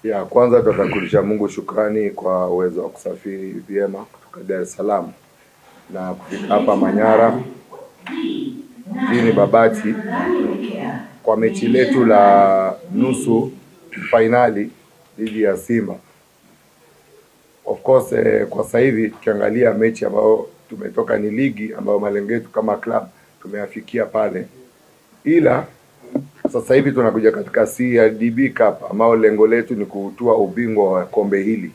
Ya kwanza tutakurudisha Mungu shukrani kwa uwezo wa kusafiri vyema kutoka Dar es Salaam na kufika hapa Manyara mjini Babati kwa mechi letu la nusu finali dhidi ya Simba. Of course kwa sasa hivi tukiangalia mechi ambayo tumetoka ni ligi ambayo malengo yetu kama club tumeafikia pale. Ila sasa hivi tunakuja katika CRDB Cup ambao lengo letu ni kutoa ubingwa wa kombe hili.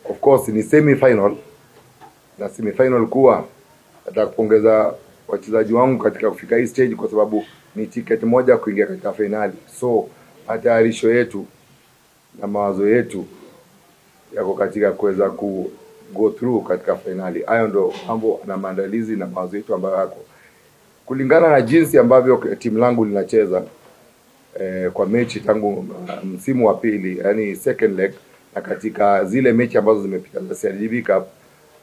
Of course ni semi final, na semi final kuwa nataka kupongeza wachezaji wangu katika kufika hii stage kwa sababu ni ticket moja kuingia katika finali. So matayarisho yetu na mawazo yetu yako katika kuweza ku go through katika finali. Hayo ndo mambo na maandalizi na mawazo yetu ambayo yako kulingana na jinsi ambavyo timu langu linacheza kwa mechi tangu msimu wa pili, yani second leg, na katika zile mechi ambazo zimepita za CRDB Cup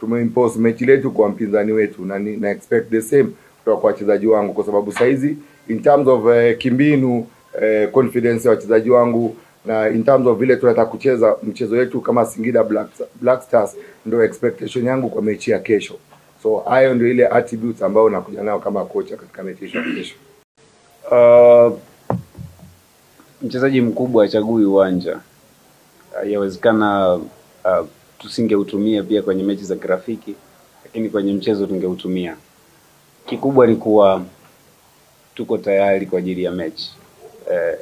tumeimpose mechi letu kwa mpinzani wetu, na expect the same kutoka kwa wachezaji wangu, kwa sababu saizi in terms of kimbinu, confidence ya wachezaji wangu, na in terms of vile tunataka kucheza mchezo wetu kama Singida Black Stars, ndio expectation yangu kwa mechi ya kesho. So hayo ndio ile attributes ambao nakuja nao kama kocha katika mechi ya kesho. Mchezaji mkubwa achagui uwanja. Yawezekana tusingeutumia pia kwenye mechi za grafiki, lakini kwenye mchezo tungeutumia. Kikubwa ni kuwa tuko tayari kwa ajili ya mechi.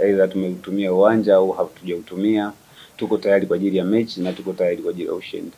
Either tumeutumia uwanja au hatujautumia, tuko tayari kwa ajili ya mechi na tuko tayari kwa ajili ya ushindi.